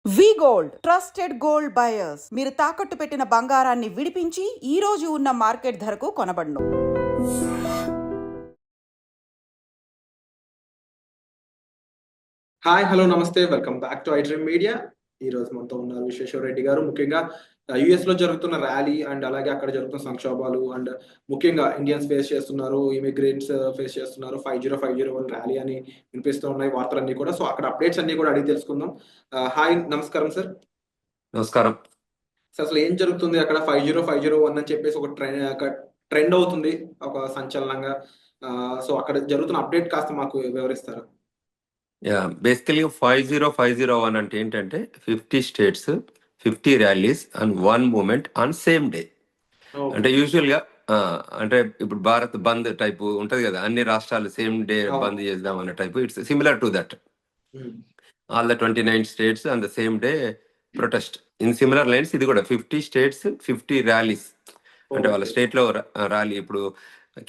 వి gold trusted gold buyers మీరు తాకట్టు పెట్టిన బంగారాన్ని విడిపించి ఈ రోజు ఉన్న మార్కెట్ ధరకు కొనబడును. హాయ్ హలో నమస్తే welcome back to iDream media. ఈ రోజు మనతో ఉన్నారు విశ్వేశ్వర రెడ్డి గారు. ముఖ్యంగా యుఎస్ లో జరుగుతున్న ర్యాలీ అండ్ అలాగే అక్కడ జరుగుతున్న సంక్షోభాలు అండ్ ముఖ్యంగా ఇండియన్స్ ఫేస్ చేస్తున్నారు, ఇమిగ్రెంట్స్ ఫేస్ చేస్తున్నారు. 50501 ర్యాలీ అని వినిపిస్తూ ఉన్నాయి వార్తలన్నీ కూడా. సో అక్కడ అప్డేట్స్ అన్ని కూడా అడిగి తెలుసుకుందాం. హాయ్, నమస్కారం సార్. నమస్కారం. అసలు ఏం జరుగుతుంది అక్కడ? 50501 అని చెప్పేసి ఒక ట్రెండ్ అవుతుంది, ఒక సంచలనంగా. సో అక్కడ జరుగుతున్న అప్డేట్ కాస్త మాకు వివరిస్తారా? బేసికలీ 50501 అంటే ఏంటంటే 50 states 50 rallies and 1 moment on same day. అంటే యూజువల్ గా అంటే ఇప్పుడు భారత్ బంద్ టైపు ఉంటది కదా, అన్ని రాష్ట్రాలు సేమ్ డే బంద్ చేద్దాం అనే type. It's similar to that. All the 29 states on the same day protest in similar lines. ఇది కూడా 50 స్టేట్స్ 50 ర్యాలీస్. అంటే వాళ్ళ స్టేట్ లో ర్యాలీ. ఇప్పుడు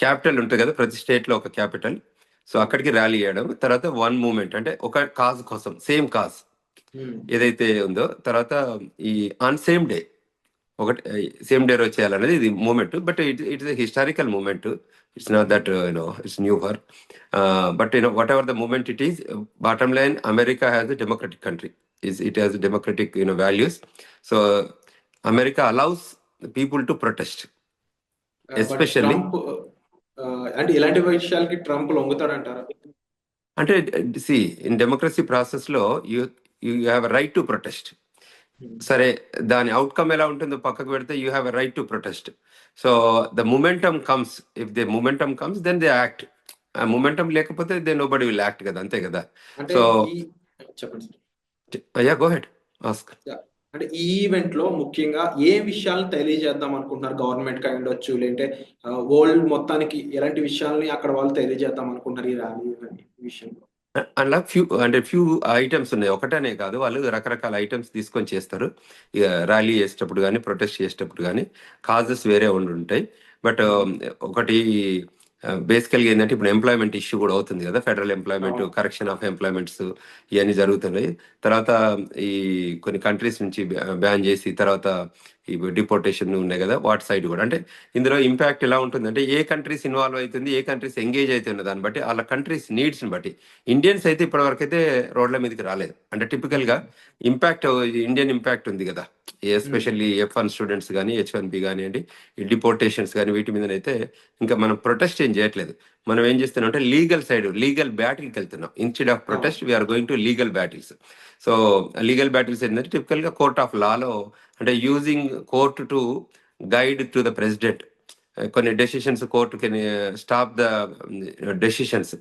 క్యాపిటల్ ఉంటుంది కదా, ప్రతి స్టేట్ లో ఒక క్యాపిటల్. సో అక్కడికి ర్యాలీ చేయడం. తర్వాత 1 మూమెంట్ అంటే ఒక కాజ్ కోసం, సేమ్ కాజ్ ఏదైతే ఉందో. తర్వాత ఈ ఆన్ సేమ్ డే, ఒకటి సేమ్ డే రోజు చేయాలనేది ఇది moment. But it's historical moment. It's not that it's new for. But whatever the moment it is, bottom line America has a democratic country. It has democratic values. So America allows people to protest, especially. అంటే ఇలాంటి విషయాలకి Trump లొంగుతాడంటారా? అంటే see in democracy process లో you have right to protest. సరే, దాని outcome ఎలా ఉంటుందో పక్కకు పెడితే you have a right to protest. So the momentum comes, if the momentum comes then they act. ఆ మూమెంటం లేకపోతే దే నోబడి విల్ యాక్ట్ కదా, అంతే కదా. సో చెప్పండి. Yeah, go ahead, ask. అంటే ఈ ఈవెంట్ లో ముఖ్యంగా ఏ విషయాలను తెలియజేద్దాం అనుకుంటున్నారు? గవర్నమెంట్ కి ఉండొచ్చు, లేదంటే వరల్డ్ మొత్తానికి ఎలాంటి విషయాల్ని అక్కడ వాళ్ళు తెలియజేద్దాం అనుకుంటున్నారు ఈ ర్యాలీ విషయంలో? అలా ఫ్యూ ఐటమ్స్ ఉన్నాయి, ఒకటనే కాదు. వాళ్ళు రకరకాల ఐటమ్స్ తీసుకొని చేస్తారు. ఇక ర్యాలీ చేసేటప్పుడు కానీ, ప్రొటెస్ట్ చేసేటప్పుడు కానీ కాజెస్ వేరే ఉంటాయి. బట్ ఒకటి బేసికల్గా ఏంటంటే, ఇప్పుడు ఎంప్లాయ్మెంట్ ఇష్యూ కూడా అవుతుంది కదా. Federal employment, correction of employments ఇవన్నీ జరుగుతున్నాయి. తర్వాత ఈ కొన్ని కంట్రీస్ నుంచి బ్యాన్ చేసి, తర్వాత ఈ డిపోర్టేషన్ ఉన్నాయి కదా, వాటి సైడ్ కూడా. అంటే ఇందులో ఇంపాక్ట్ ఎలా ఉంటుందంటే, ఏ కంట్రీస్ ఇన్వాల్వ్ అవుతుంది, ఏ కంట్రీస్ ఎంగేజ్ అవుతుంది దాన్ని బట్టి, వాళ్ళ కంట్రీస్ నీడ్స్ని బట్టి. ఇండియన్స్ అయితే ఇప్పటివరకు అయితే రోడ్ల మీదకి రాలేదు. అంటే టిపికల్గా ఇంపాక్ట్, ఇండియన్ ఇంపాక్ట్ ఉంది కదా, ఎస్పెషల్లీ F1 స్టూడెంట్స్ కానీ, H1B కానివ్వండి, ఈ డిపోర్టేషన్స్ కానీ, వీటి మీదనైతే ఇంకా మనం ప్రొటెస్ట్ ఏం చేయట్లేదు. మనం ఏం చేస్తున్నాం అంటే లీగల్ సైడ్, లీగల్ బ్యాటిల్కి వెళ్తున్నాం. Instead of protest we're going to legal battles. So legal battles ఏంటంటే టిపికల్గా కోర్ట్ ఆఫ్ లాలో, అంటే using court to guide to the president. కొన్ని decisions court can stop the decisions,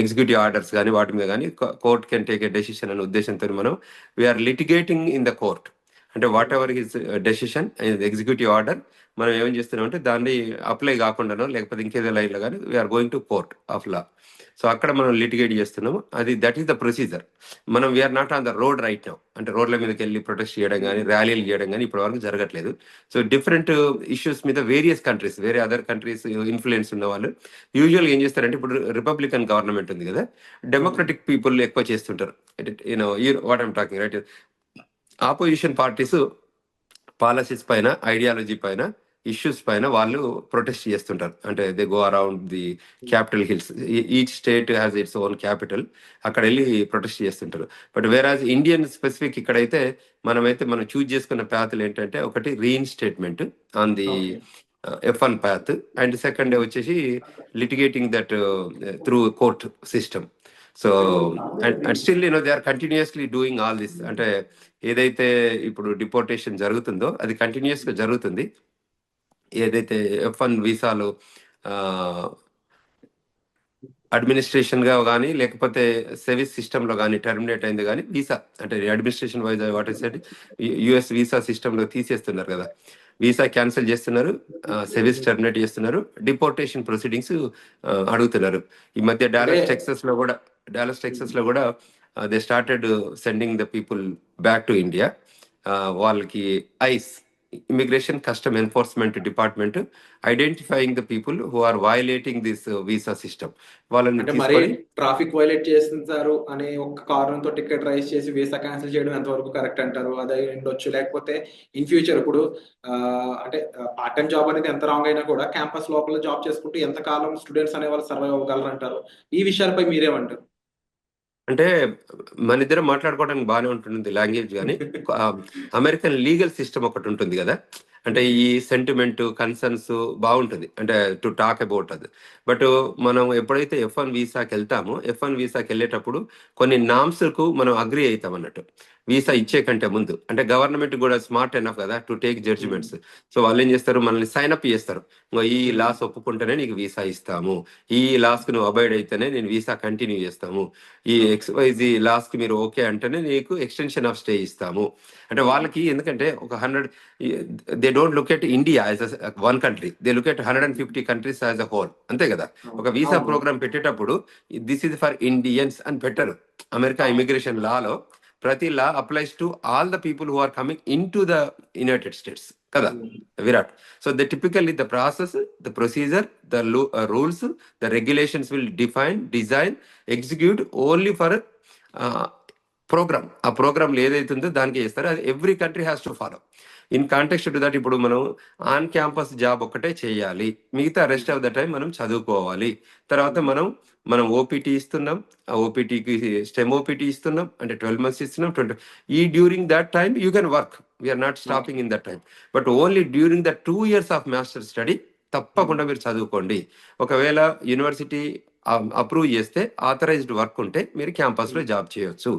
executive orders కానీ వాటి మీద కానీ court can take a decision అనే ఉద్దేశంతో మనం we're litigating in the court. అంటే whatever his decision, executive order, మనం ఏం చేస్తున్నాం అంటే దాన్ని అప్లై కాకుండానో లేకపోతే ఇంకేదో లైన్లో కానీ we are going to court of law. సో అక్కడ మనం లిటిగేట్ చేస్తున్నాము. అది దట్ ఈస్ ద ప్రొసీజర్. మనం we are not on the road right now. అంటే రోడ్ల మీదకి వెళ్ళి ప్రొటెస్ట్ చేయడం కానీ, ర్యాలీలు చేయడం కానీ ఇప్పటి వరకు జరగట్లేదు. సో డిఫరెంట్ ఇష్యూస్ మీద వేరియస్ కంట్రీస్, వేరే అదర్ కంట్రీస్ ఇన్ఫ్లుయెన్స్ ఉన్న వాళ్ళు యూజువల్గా ఏం చేస్తారంటే, ఇప్పుడు రిపబ్లికన్ గవర్నమెంట్ ఉంది కదా, డెమోక్రటిక్ పీపుల్ ఎక్కువ చేస్తుంటారు. What I'm talking right. Opposition parties policies పైన, ఐడియాలజీ పైన, ఇష్యూస్ పైన వాళ్ళు ప్రొటెస్ట్ చేస్తుంటారు. అంటే they go around the capital hills. Each state has its own capital. అక్కడ వెళ్ళి ప్రొటెస్ట్ చేస్తుంటారు. బట్ వేరాజ్ ఇండియన్ స్పెసిఫిక్ ఇక్కడైతే మనం చూజ్ చేసుకున్న ప్యాత్లు ఏంటంటే, ఒకటి reinstatement on the F1 path, and second వచ్చేసి litigating that through court system. So and still they are continuously doing all this. అంటే ఏదైతే ఇప్పుడు డిపోర్టేషన్ జరుగుతుందో అది కంటిన్యూస్ గా జరుగుతుంది. ఏదైతే F1 వీసాలు అడ్మినిస్ట్రేషన్ గా కానీ, లేకపోతే సర్వీస్ సిస్టమ్ లో కానీ టర్మినేట్ అయింది కానీ, వీసా అంటే administration wise what is US visa system లో తీసేస్తున్నారు కదా, వీసా క్యాన్సిల్ చేస్తున్నారు, సర్వీస్ టర్మినేట్ చేస్తున్నారు, డిపోర్టేషన్ ప్రొసీడింగ్స్ అడుగుతున్నారు. ఈ మధ్య డాలస్ టెక్సస్ లో కూడా they started sending the people back to India. వాళ్ళకి ICE immigration custom enforcement department identifying the people who are violating this visa system. వాళ్ళని అంటే మరి తీసుకొని ట్రాఫిక్ వైలేట్ చేస్తుంటారు అనే ఒక కారణంతో టికెట్ రైజ్ చేసి వీసా క్యాన్సిల్ చేయడం ఎంతవరకు కరెక్ట్ అంటారు? అదే ఉండొచ్చు. లేకపోతే ఇన్ ఫ్యూచర్ ఇప్పుడు అంటే పార్ట్ టైం జాబ్ అనేది ఎంత రాంగ్ అయినా కూడా క్యాంపస్ లోపల జాబ్ చేసుకుంటూ ఎంతకాలం స్టూడెంట్స్ అనే వాళ్ళు సర్వైవ్ అవ్వగలరు అంటారు? ఈ విషయాలపై మీరేమంటారు? అంటే మన ఇద్దరం మాట్లాడుకోవడానికి బాగానే ఉంటుంది లాంగ్వేజ్, కానీ అమెరికన్ లీగల్ సిస్టమ్ ఒకటి ఉంటుంది కదా, అంటే ఈ సెంటిమెంట్ కన్సర్న్స్ బాగుంటుంది అంటే టు టాక్ అబౌట్ అది. బట్ మనం ఎప్పుడైతే F1 వీసాకి వెళ్తామో F1 వీసాకి వెళ్ళేటప్పుడు కొన్ని నామ్స్కు మనం అగ్రి అవుతాం అన్నట్టు వీసా ఇచ్చే కంటే ముందు. అంటే గవర్నమెంట్ కూడా స్మార్ట్ ఎనఫ్ కదా టు టేక్ జడ్జిమెంట్స్. సో వాళ్ళు ఏం చేస్తారు, మనల్ని సైన్ అప్ చేస్తారు. ఇంగో ఈ లాస్ ఒప్పుకుంటేనే నీకు వీసా ఇస్తాము, ఈ లాస్ కు నువ్వు అబాయిడ్ అయితేనే నేను వీసా కంటిన్యూ చేస్తాము, ఈ XYZ లాస్ కి మీరు ఓకే అంటేనే నీకు ఎక్స్టెన్షన్ ఆఫ్ స్టే ఇస్తాము. అంటే వాళ్ళకి ఎందుకంటే ఒక 100, they don't look at India as one country, they look at 150 countries as a whole, అంతే కదా. ఒక వీసా అవును. ప్రోగ్రామ్ పెట్టేటప్పుడు దిస్ ఇస్ ఫర్ ఇండియన్స్ అని పెట్టరు. అమెరికా ఇమిగ్రేషన్ లాలో ప్రతి law applies to all the people who are coming into the United States కదా, Virat. So the typically the process, the procedure, the rules, the regulations will define, design, execute only for program. ఆ ప్రోగ్రామ్లో ఏదైతే ఉందో దానికి చేస్తారో అది every country has to follow. In context to that ఇప్పుడు మనం ఆన్ క్యాంపస్ జాబ్ ఒకటే చేయాలి, మిగతా రెస్ట్ ఆఫ్ ద టైం మనం చదువుకోవాలి. తర్వాత మనం ఓపీటీ ఇస్తున్నాం, ఆ ఓపీటీకి స్టెమ్ ఓపీటీ ఇస్తున్నాం, అంటే 12 months ఇస్తున్నాం. ఈ during that time you can work, we are not stopping in that time. But only during the 2 years of master study తప్పకుండా మీరు చదువుకోండి. ఒకవేళ యూనివర్సిటీ అప్రూవ్ చేస్తే ఆథరైజ్డ్ వర్క్ ఉంటే మీరు క్యాంపస్లో జాబ్ చేయొచ్చు.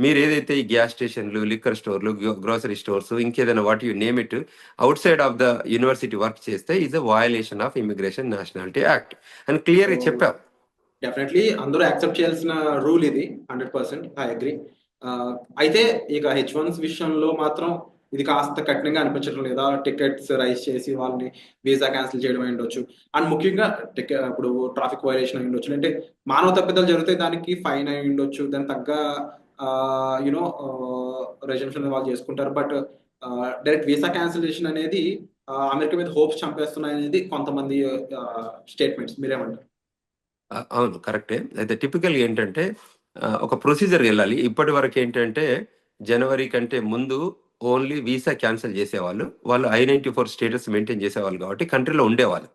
మీరు ఏదైతే ఈ గ్యాస్ స్టేషన్లు, లిక్కర్ స్టోర్లు, గ్రోసరీ స్టోర్స్, ఇంకేదైనా what you name it outside of the university work చేస్తే is a violation of immigration nationality act అని క్లియర్గా చెప్పాం. డెఫినెట్లీ అందరూ యాక్సెప్ట్ చేయాల్సిన రూల్ ఇది. 100% ఐ అగ్రి. అయితే ఇక H1s విషయంలో మాత్రం ఇది కాస్త కఠినంగా అనిపించడం లేదా? టికెట్స్ రైజ్ చేసి వాళ్ళని వీసా క్యాన్సిల్ చేయడం అయి ఉండొచ్చు. అండ్ ముఖ్యంగా ఇప్పుడు ట్రాఫిక్ వైలేషన్ అయి ఉండొచ్చు, అంటే మానవ తప్పిదాలు జరిగితే దానికి ఫైన్ అయి ఉండొచ్చు, దాని తగ్గ యూనో రెజల్యూషన్ వాళ్ళు చేసుకుంటారు. బట్ డైరెక్ట్ వీసా క్యాన్సిలేషన్ అనేది అమెరికా మీద హోప్స్ చంపేస్తున్నాయి అనేది కొంతమంది స్టేట్మెంట్స్. మీరేమంటారు? అవును, కరెక్టే. అయితే టిపికల్ ఏంటంటే ఒక ప్రొసీజర్ వెళ్ళాలి. ఇప్పటి వరకు ఏంటంటే జనవరి కంటే ముందు ఓన్లీ వీసా క్యాన్సిల్ చేసేవాళ్ళు, వాళ్ళు I-94 స్టేటస్ మెయింటైన్ చేసేవాళ్ళు కాబట్టి కంట్రీలో ఉండేవాళ్ళు.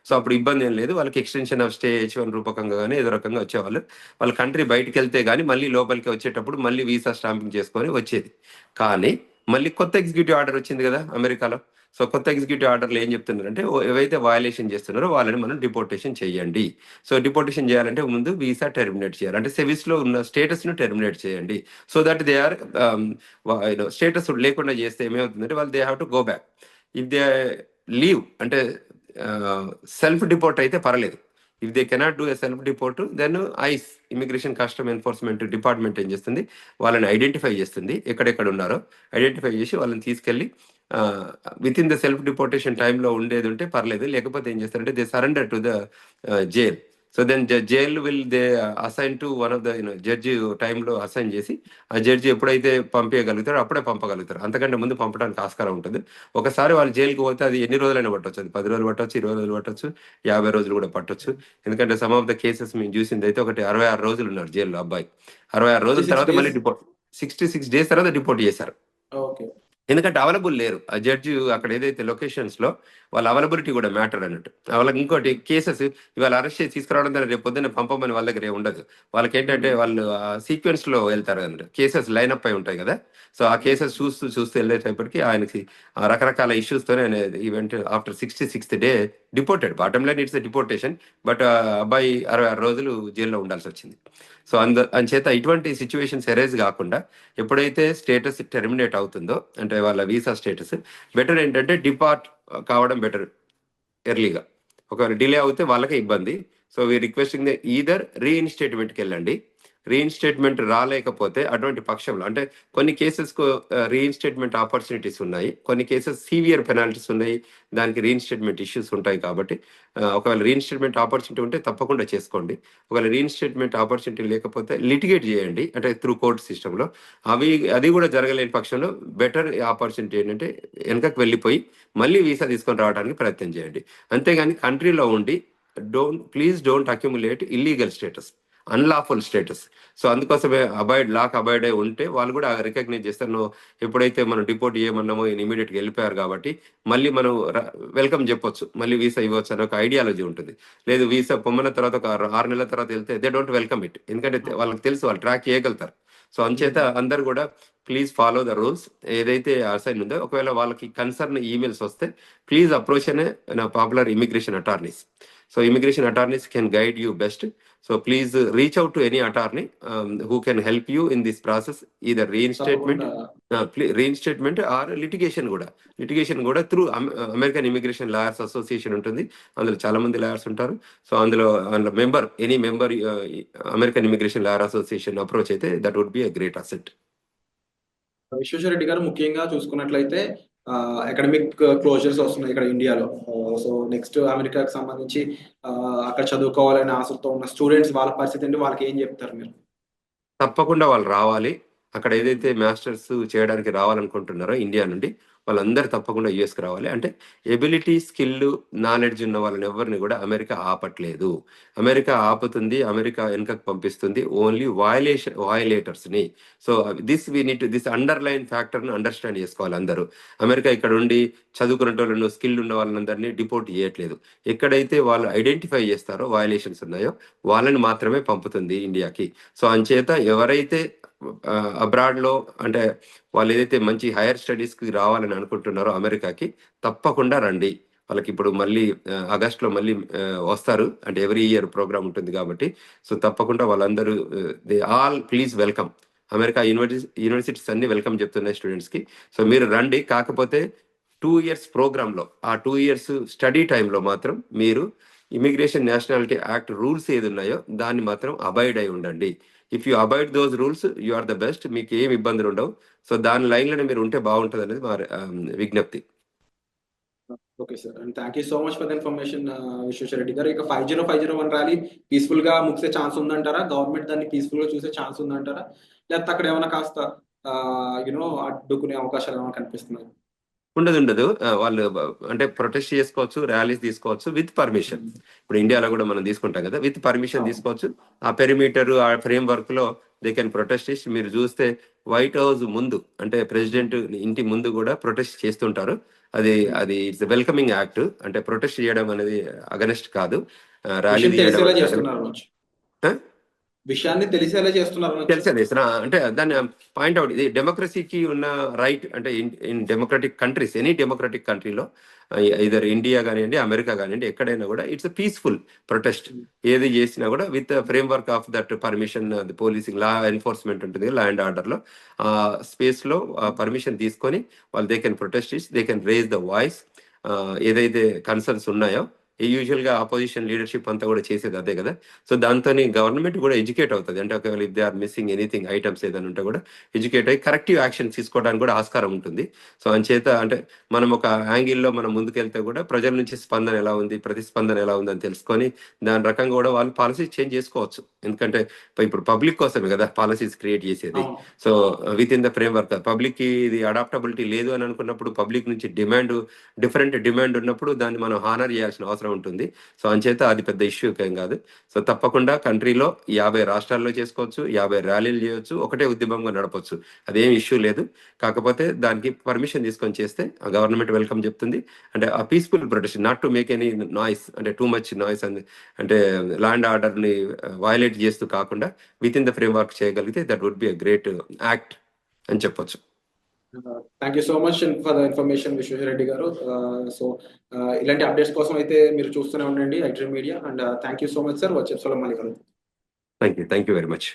సో అప్పుడు ఇబ్బంది ఏం లేదు, వాళ్ళకి ఎక్స్టెన్షన్ ఆఫ్ స్టే H1 రూపకంగా కానీ ఏదో రకంగా వచ్చేవాళ్ళు. వాళ్ళ కంట్రీ బయటికి వెళ్తే కానీ మళ్ళీ లోపలికి వచ్చేటప్పుడు మళ్ళీ వీసా స్టాంపింగ్ చేసుకొని వచ్చేది. కానీ మళ్ళీ కొత్త ఎగ్జిక్యూటివ్ ఆర్డర్ వచ్చింది కదా అమెరికాలో. సో కొత్త ఎగ్జిక్యూటివ్ ఆర్డర్లు ఏం చెప్తున్నారంటే ఏవైతే వయలేషన్ చేస్తున్నారో వాళ్ళని మనం డిపోర్టేషన్ చేయండి. సో డిపోర్టేషన్ చేయాలంటే ముందు వీసా టెర్మినేట్ చేయాలి, అంటే సెవిస్లో ఉన్న స్టేటస్ను టెర్మినేట్ చేయండి. So that they are status లేకుండా చేస్తే ఏమవుతుందంటే వాళ్ళు they have to go back. If they leave అంటే సెల్ఫ్ డిపోర్ట్ అయితే పర్లేదు. If they cannot do a self deport then ICE immigration custom enforcement department ఏం చేస్తుంది, వాళ్ళని ఐడెంటిఫై చేస్తుంది, ఎక్కడెక్కడ ఉన్నారో ఐడెంటిఫై చేసి వాళ్ళని తీసుకెళ్ళి within the self deportation టైంలో ఉండేది ఉంటే పర్లేదు, లేకపోతే ఏం చేస్తారంటే they surrender to the jail. So then jail will they assign to one of the judge టైంలో అసైన్ చేసి ఆ జడ్జి ఎప్పుడైతే పంపించగలుగుతారో అప్పుడే పంపగలుగుతారు, అంతకంటే ముందు పంపడానికి ఆస్కారం ఉంటుంది. ఒకసారి వాళ్ళు జైలుకి పోతే అది ఎన్ని రోజులైనా పట్టొచ్చు, అది 10 రోజులు పట్టొచ్చు, 20 రోజులు పట్టొచ్చు, 50 రోజులు కూడా పట్టొచ్చు. ఎందుకంటే సమ్ ఆఫ్ ద కేసెస్ మేము చూసింది అయితే ఒకటి 66 రోజులు ఉన్నారు జైల్లో అబ్బాయి. 66 రోజుల 66 తర్వాత మళ్ళీ days? డిపోర్ట్, 66 days తర్వాత డిపోర్ట్ చేశారు. ఓకే. ఎందుకంటే అవైలబుల్ లేరు ఆ జడ్జి అక్కడ ఏదైతే లొకేషన్స్ లో, వాళ్ళ అవైలబిలిటీ కూడా మ్యాటర్ అన్నట్టు. వాళ్ళకి ఇంకోటి కేసెస్ ఇవాళ అరెస్ట్ చేసి తీసుకురావడం ద్వారా రేపు పొద్దున్న పంపమని వాళ్ళ దగ్గర ఉండదు. వాళ్ళకి ఏంటంటే వాళ్ళు సీక్వెన్స్ లో వెళ్తారు అన్నట్టు, కేసెస్ లైన్అప్ అయి ఉంటాయి కదా. సో ఆ కేసెస్ చూస్తూ వెళ్ళేటప్పటికి ఆయనకి రకరకాల ఇష్యూస్ తోనే event after 66th day deported. Bottom line it's deportation, but అబ్బాయి 66 రోజులు జైల్లో ఉండాల్సి వచ్చింది. సో అంచేత ఇటువంటి సిచ్యువేషన్స్ ఎరేజ్ కాకుండా ఎప్పుడైతే స్టేటస్ టెర్మినేట్ అవుతుందో అంటే వాళ్ళ వీసా స్టేటస్, బెటర్ ఏంటంటే డిపార్ట్ కావడం బెటర్ ఎర్లీగా. ఒకవేళ డిలే అవుతే వాళ్ళకే ఇబ్బంది. సో వీ రిక్వెస్టింగ్ ఈదర్ రీఇన్స్టేట్మెంట్కి వెళ్ళండి, రీఇన్స్టేట్మెంట్ రాలేకపోతే అటువంటి పక్షంలో అంటే కొన్ని కేసెస్కు రీఇన్స్టేట్మెంట్ ఆపర్చునిటీస్ ఉన్నాయి, కొన్ని కేసెస్ సీవియర్ పెనాల్టీస్ ఉన్నాయి, దానికి రీఇన్స్టేట్మెంట్ ఇష్యూస్ ఉంటాయి. కాబట్టి ఒకవేళ రీఇన్స్టేట్మెంట్ ఆపర్చునిటీ ఉంటే తప్పకుండా చేసుకోండి. ఒకవేళ రీఇన్స్టేట్మెంట్ ఆపర్చునిటీ లేకపోతే లిటిగేట్ చేయండి, అంటే త్రూ కోర్ట్ సిస్టంలో. అది కూడా జరగలేని పక్షంలో బెటర్ ఆపర్చునిటీ ఏంటంటే వెనకకు వెళ్ళిపోయి మళ్ళీ వీసా తీసుకొని రావడానికి ప్రయత్నం చేయండి. అంతేగాని కంట్రీలో ఉండి please don't accumulate illegal status, unlawful status. So అందుకోసమే అబాయిడ్ అయి ఉంటే వాళ్ళు కూడా రికగ్నైజ్ చేస్తారు. నువ్వు ఎప్పుడైతే మనం డిపోర్ట్ చేయమన్నామో ఇమీడియట్గా వెళ్ళిపోయారు కాబట్టి మళ్ళీ మనం వెల్కమ్ చెప్పొచ్చు, మళ్ళీ వీసా ఇవ్వచ్చు అనే ఒక ఐడియాలజీ ఉంటుంది. లేదు వీసా పొమ్మన్న తర్వాత ఒక 6 నెలల తర్వాత వెళ్తే దే డోంట్ వెల్కమ్ ఇట్, ఎందుకంటే వాళ్ళకి తెలుసు వాళ్ళు ట్రాక్ చేయగలుగుతారు. సో అంచేత అందరు కూడా ప్లీజ్ ఫాలో ద రూల్స్ ఏదైతే అసైన్ ఉందో. ఒకవేళ వాళ్ళకి కన్సర్న్ ఈమెయిల్స్ వస్తే ప్లీజ్ అప్రోచ్ అనే popular immigration attorneys. So immigration attorneys can guide you best. So please reach out to any attorney who can help you in this process, either reinstatement or litigation కూడా through American Immigration Lawyers Association ఉంటుంది. అందులో చాలా మంది lawyers ఉంటారు. So అందులో any member American immigration lawyer association approach అయితే that would be a great asset. Vishweshwara Reddy garu, ముఖ్యంగా చూసుకున్నట్లయితే అకాడమిక్ క్లోజర్స్ వస్తున్నాయి ఇక్కడ ఇండియాలో. సో నెక్స్ట్ అమెరికాకి సంబంధించి అక్కడ చదువుకోవాలనే ఆసక్తితో ఉన్న స్టూడెంట్స్ వాళ్ళ పరిస్థితి ఏంటి, వాళ్ళకి ఏం చెప్తారు మీరు? తప్పకుండా వాళ్ళు రావాలి. అక్కడ ఏదైతే మాస్టర్స్ చేయడానికి రావాలనుకుంటున్నారో ఇండియా నుండి వాళ్ళందరూ తప్పకుండా యుఎస్కి రావాలి. అంటే ఎబిలిటీ, స్కిల్, నాలెడ్జ్ ఉన్న వాళ్ళని ఎవరిని కూడా అమెరికా ఆపట్లేదు. అమెరికా ఆపుతుంది, అమెరికా వెనుకకు పంపిస్తుంది ఓన్లీ వయలేటర్స్ని. సో దిస్ అండర్లైన్ ఫ్యాక్టర్ని అండర్స్టాండ్ చేసుకోవాలి అందరూ. అమెరికా ఇక్కడ ఉండి చదువుకున్న వాళ్ళను, స్కిల్ ఉన్న వాళ్ళందరినీ డిపోర్ట్ చేయట్లేదు. ఎక్కడైతే వాళ్ళు ఐడెంటిఫై చేస్తారో వయలేషన్స్ ఉన్నాయో వాళ్ళని మాత్రమే పంపుతుంది ఇండియాకి. సో అంచేత ఎవరైతే అబ్రాడ్లో అంటే వాళ్ళు ఏదైతే మంచి హైయర్ స్టడీస్కి రావాలని అనుకుంటున్నారో అమెరికాకి తప్పకుండా రండి. వాళ్ళకి ఇప్పుడు మళ్ళీ ఆగస్టులో మళ్ళీ వస్తారు, అంటే ఎవ్రీ ఇయర్ ప్రోగ్రామ్ ఉంటుంది కాబట్టి. సో తప్పకుండా వాళ్ళందరూ they all please welcome. America universities అన్ని వెల్కమ్ చెప్తున్నాయి స్టూడెంట్స్కి. సో మీరు రండి. కాకపోతే 2 years ప్రోగ్రాంలో ఆ 2 years స్టడీ టైంలో మాత్రం మీరు ఇమిగ్రేషన్ నేషనాలిటీ యాక్ట్ రూల్స్ ఏది ఉన్నాయో దాన్ని మాత్రం అబాయిడ్ అయి ఉండండి. If you avoid those rules you are the best. మీకు ఏం ఇబ్బందులు ఉండవు. సో దాని లైన్లోనే మీరు ఉంటే బాగుంటుంది అనేది మా విజ్ఞప్తి. Okay sir, and thank you so much for the information Vishweshwara Reddy గారు. ఇక 50-501 ర్యాలీ పీస్ఫుల్ గా ముగిసే ఛాన్స్ ఉందంటారా? గవర్నమెంట్ దాన్ని పీస్ఫుల్ గా చూసే ఛాన్స్ ఉందంటారా? లేకపోతే అక్కడ ఏమైనా కాస్త అడ్డుకునే అవకాశాలు ఏమైనా కనిపిస్తున్నాయి? ఉండదు. వాళ్ళు అంటే ప్రొటెస్ట్ చేసుకోవచ్చు, ర్యాలీస్ తీసుకోవచ్చు విత్ పర్మిషన్. ఇప్పుడు ఇండియాలో కూడా మనం తీసుకుంటాం కదా, విత్ పర్మిషన్ తీసుకోవచ్చు. ఆ పెరిమీటర్, ఆ ఫ్రేమ్ వర్క్ లో దే కెన్ ప్రొటెస్ట్. మీరు చూస్తే వైట్ హౌస్ ముందు అంటే ప్రెసిడెంట్ ఇంటి ముందు కూడా ప్రొటెస్ట్ చేస్తుంటారు. అది ఇట్స్ వెల్కమింగ్ యాక్ట్. అంటే ప్రొటెస్ట్ చేయడం అనేది అగనెస్ట్ కాదు, ర్యాలీ విషయాన్ని తెలిసేలా చేస్తున్నారు. అంటే దాన్ని పాయింట్అవుట్. ఇది డెమోక్రసీకి ఉన్న రైట్. అంటే in democratic countries, any democratic కంట్రీలో ఇదర్ ఇండియా కానివ్వండి, అమెరికా కానివ్వండి, ఎక్కడైనా కూడా ఇట్స్ పీస్ఫుల్ ప్రొటెస్ట్. ఏది చేసినా కూడా with framework of that permission. Policing, law enforcement ఉంటుంది, లా అండ్ ఆర్డర్లో ఆ స్పేస్లో పర్మిషన్ తీసుకొని వాళ్ళు they can protest, they can raise the voice. ఏదైతే కన్సర్న్స్ ఉన్నాయో యూజువల్గా ఆపోజిషన్ లీడర్షిప్ అంతా కూడా చేసేది అదే కదా. సో దాంతో గవర్నమెంట్ కూడా ఎడ్యుకేట్ అవుతుంది. అంటే ఒకవేళ if they are missing anything items ఏదైనా ఉంటే కూడా ఎడ్యుకేట్ అయ్యి కరెక్టివ్ యాక్షన్ తీసుకోవడానికి కూడా ఆస్కారం ఉంటుంది. సో అంచేత అంటే మనం ఒక యాంగిల్లో మనం ముందుకెళ్తే కూడా ప్రజల నుంచి స్పందన ఎలా ఉంది, ప్రతిస్పందన ఎలా ఉంది అని తెలుసుకొని దాని రకంగా కూడా వాళ్ళు పాలసీస్ చేంజ్ చేసుకోవచ్చు. ఎందుకంటే ఇప్పుడు పబ్లిక్ కోసమే కదా పాలసీస్ క్రియేట్ చేసేది. So with in the frame work పబ్లిక్కి ఇది అడాప్టబిలిటీ లేదు అని అనుకున్నప్పుడు, పబ్లిక్ నుంచి డిఫరెంట్ డిమాండ్ ఉన్నప్పుడు దాన్ని మనం హానర్ చేయాల్సిన అవసరం ఉంటుంది. సో అంచేత అది పెద్ద ఇష్యూ ఏం కాదు. సో తప్పకుండా కంట్రీలో 50 రాష్ట్రాల్లో చేసుకోవచ్చు, 50 ర్యాలీలు చేయొచ్చు, ఒకటే ఉద్యమంగా నడపచ్చు. అదేం ఇష్యూ లేదు. కాకపోతే దానికి పర్మిషన్ తీసుకొని చేస్తే గవర్నమెంట్ వెల్కమ్ చెప్తుంది. అంటే ఆ peaceful protest, not to make any noise, అంటే టూ మచ్ నాయిస్ అంటే ల్యాండ్ ఆర్డర్ని వయలేట్ చేస్తూ కాకుండా within the framework చేయగలిగితే that would be a great act అని చెప్పొచ్చు. Thank you so much for the information Vishweshwara Reddy garu. So ఇలాంటి updates కోసం అయితే మీరు చూస్తూనే ఉండండి iDream media. And thank you so much sir. వచ్చే మళ్ళీ కలుద్దాం. Thank you very much.